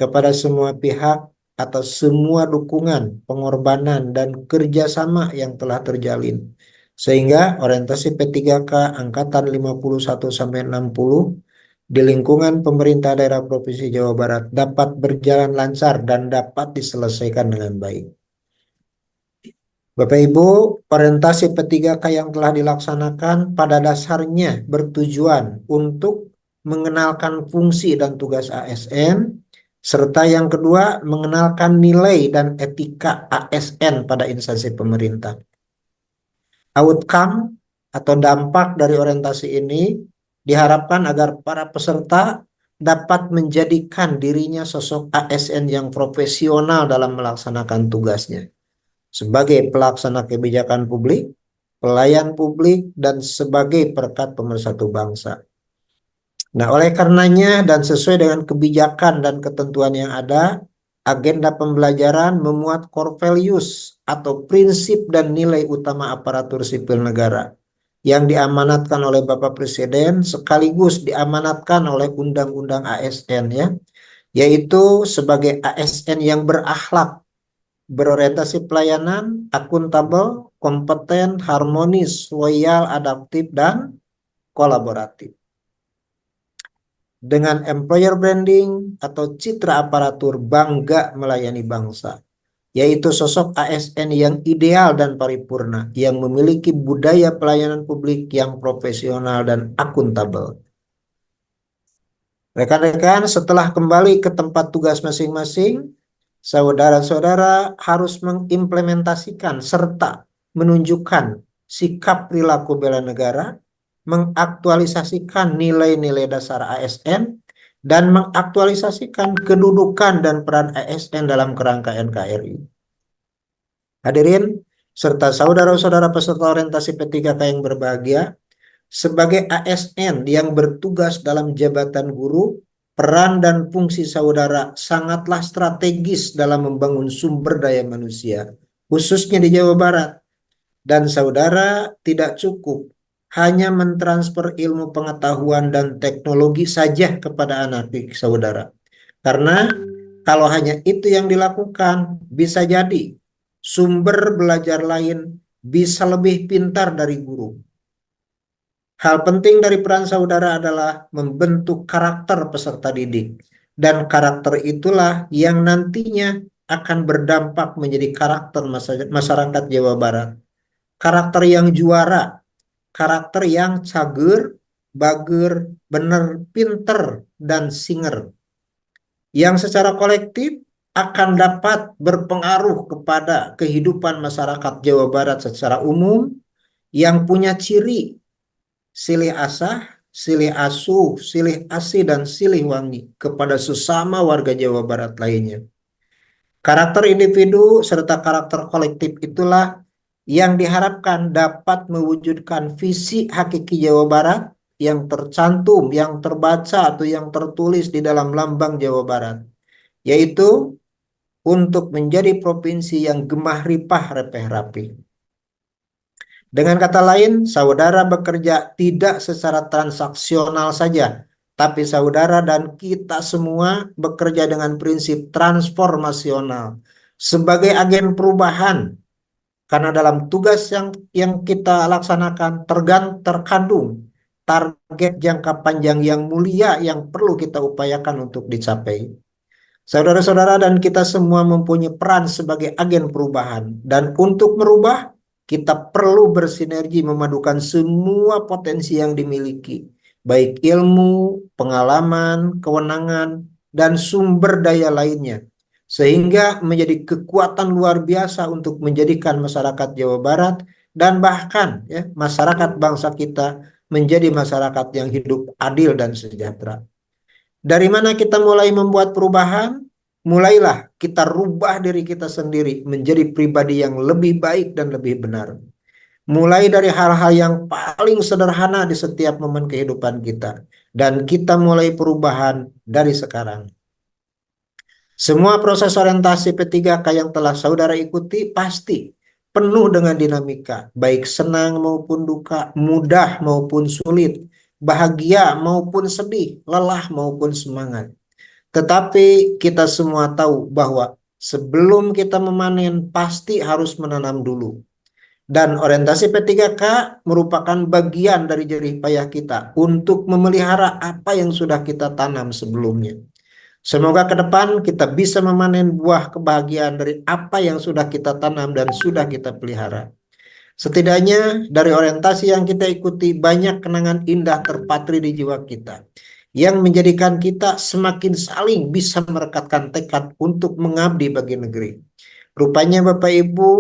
kepada semua pihak atas semua dukungan, pengorbanan, dan kerjasama yang telah terjalin. Sehingga orientasi P3K Angkatan 51-60 di lingkungan pemerintah daerah Provinsi Jawa Barat dapat berjalan lancar dan dapat diselesaikan dengan baik. Bapak Ibu, orientasi P3K yang telah dilaksanakan pada dasarnya bertujuan untuk mengenalkan fungsi dan tugas ASN, serta yang kedua mengenalkan nilai dan etika ASN pada instansi pemerintah. Outcome atau dampak dari orientasi ini diharapkan agar para peserta dapat menjadikan dirinya sosok ASN yang profesional dalam melaksanakan tugasnya sebagai pelaksana kebijakan publik, pelayan publik, dan sebagai perekat pemersatu bangsa. Nah, oleh karenanya dan sesuai dengan kebijakan dan ketentuan yang ada, agenda pembelajaran memuat core values atau prinsip dan nilai utama aparatur sipil negara yang diamanatkan oleh Bapak Presiden sekaligus diamanatkan oleh Undang-Undang ASN ya, yaitu sebagai ASN yang berakhlak, berorientasi pelayanan, akuntabel, kompeten, harmonis, loyal, adaptif, dan kolaboratif. Dengan employer branding atau citra aparatur bangga melayani bangsa, yaitu sosok ASN yang ideal dan paripurna, yang memiliki budaya pelayanan publik yang profesional dan akuntabel. Rekan-rekan, setelah kembali ke tempat tugas masing-masing, saudara-saudara harus mengimplementasikan serta menunjukkan sikap perilaku bela negara, mengaktualisasikan nilai-nilai dasar ASN, dan mengaktualisasikan kedudukan dan peran ASN dalam kerangka NKRI. Hadirin, serta saudara-saudara peserta orientasi P3K yang berbahagia, sebagai ASN yang bertugas dalam jabatan guru, peran dan fungsi saudara sangatlah strategis dalam membangun sumber daya manusia, khususnya di Jawa Barat. Dan saudara tidak cukup hanya mentransfer ilmu pengetahuan dan teknologi saja kepada anak didik saudara. Karena kalau hanya itu yang dilakukan, bisa jadi sumber belajar lain bisa lebih pintar dari guru. Hal penting dari peran saudara adalah membentuk karakter peserta didik. Dan karakter itulah yang nantinya akan berdampak menjadi karakter masyarakat Jawa Barat. Karakter yang juara, karakter yang cager, bager, bener, pinter, dan singer. Yang secara kolektif akan dapat berpengaruh kepada kehidupan masyarakat Jawa Barat secara umum yang punya ciri silih asah, silih asuh, silih asih, dan silih wangi kepada sesama warga Jawa Barat lainnya. Karakter individu serta karakter kolektif itulah yang diharapkan dapat mewujudkan visi hakiki Jawa Barat yang tercantum, yang terbaca, atau yang tertulis di dalam lambang Jawa Barat, yaitu untuk menjadi provinsi yang gemah ripah repeh rapi. Dengan kata lain, saudara bekerja tidak secara transaksional saja, tapi saudara dan kita semua bekerja dengan prinsip transformasional sebagai agen perubahan. Karena dalam tugas yang kita laksanakan terkandung target jangka panjang yang mulia yang perlu kita upayakan untuk dicapai. Saudara-saudara dan kita semua mempunyai peran sebagai agen perubahan. Dan untuk merubah, kita perlu bersinergi memadukan semua potensi yang dimiliki, baik ilmu, pengalaman, kewenangan, dan sumber daya lainnya, sehingga menjadi kekuatan luar biasa untuk menjadikan masyarakat Jawa Barat dan bahkan ya, masyarakat bangsa kita menjadi masyarakat yang hidup adil dan sejahtera. Dari mana kita mulai membuat perubahan? Mulailah kita rubah diri kita sendiri menjadi pribadi yang lebih baik dan lebih benar. Mulai dari hal-hal yang paling sederhana di setiap momen kehidupan kita. Dan kita mulai perubahan dari sekarang. Semua proses orientasi P3K yang telah saudara ikuti pasti penuh dengan dinamika, baik senang maupun duka, mudah maupun sulit, bahagia maupun sedih, lelah maupun semangat. Tetapi kita semua tahu bahwa sebelum kita memanen pasti harus menanam dulu. Dan orientasi P3K merupakan bagian dari jerih payah kita untuk memelihara apa yang sudah kita tanam sebelumnya. Semoga ke depan kita bisa memanen buah kebahagiaan dari apa yang sudah kita tanam dan sudah kita pelihara. Setidaknya dari orientasi yang kita ikuti banyak kenangan indah terpatri di jiwa kita yang menjadikan kita semakin saling bisa merekatkan tekad untuk mengabdi bagi negeri. Rupanya Bapak Ibu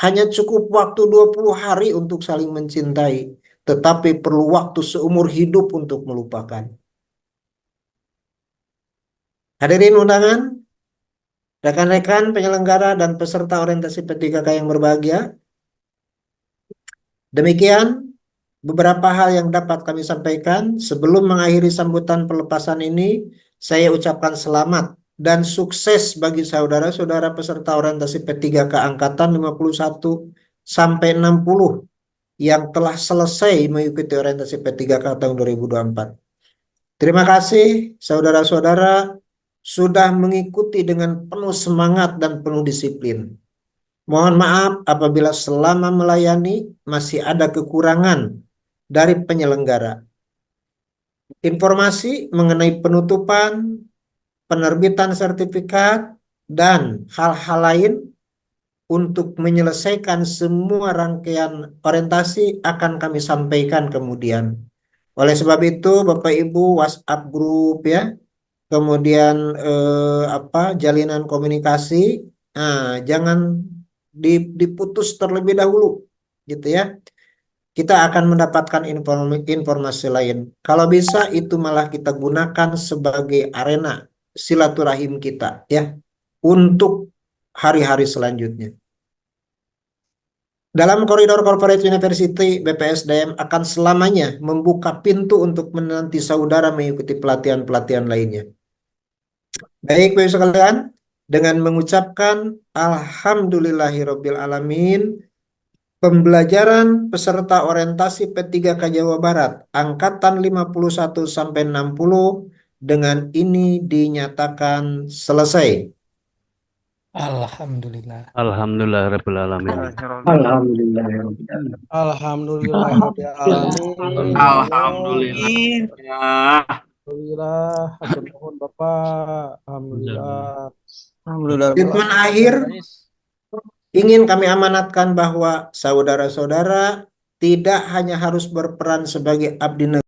hanya cukup waktu 20 hari untuk saling mencintai, tetapi perlu waktu seumur hidup untuk melupakan. Hadirin undangan, rekan-rekan penyelenggara dan peserta orientasi P3K yang berbahagia, demikian beberapa hal yang dapat kami sampaikan. Sebelum mengakhiri sambutan pelepasan ini, saya ucapkan selamat dan sukses bagi saudara-saudara peserta orientasi P3K Angkatan 51 sampai 60 yang telah selesai mengikuti orientasi P3K tahun 2024. Terima kasih saudara-saudara sudah mengikuti dengan penuh semangat dan penuh disiplin. Mohon maaf apabila selama melayani masih ada kekurangan dari penyelenggara. Informasi mengenai penutupan, penerbitan sertifikat, dan hal-hal lain untuk menyelesaikan semua rangkaian orientasi akan kami sampaikan kemudian. Oleh sebab itu, Bapak Ibu, WhatsApp grup ya, kemudian jalinan komunikasi, jangan diputus terlebih dahulu, gitu ya. Kita akan mendapatkan informasi lain. Kalau bisa itu malah kita gunakan sebagai arena silaturahim kita ya untuk hari-hari selanjutnya. Dalam koridor Corporate University, BPSDM akan selamanya membuka pintu untuk menanti saudara mengikuti pelatihan-pelatihan lainnya. Baik, Bapak sekalian, dengan mengucapkan Alhamdulillahirabbil alamin, pembelajaran peserta orientasi P3K Jawa Barat angkatan 51 sampai 60 dengan ini dinyatakan selesai. Alhamdulillah. Alhamdulillahirabbil alamin. Alhamdulillah. Alhamdulillahirobbilalamin. Alhamdulillah. Alhamdulillah. Hatur nuhun Bapak. Alhamdulillah. Statement akhir ingin kami amanatkan bahwa saudara-saudara tidak hanya harus berperan sebagai abdi negara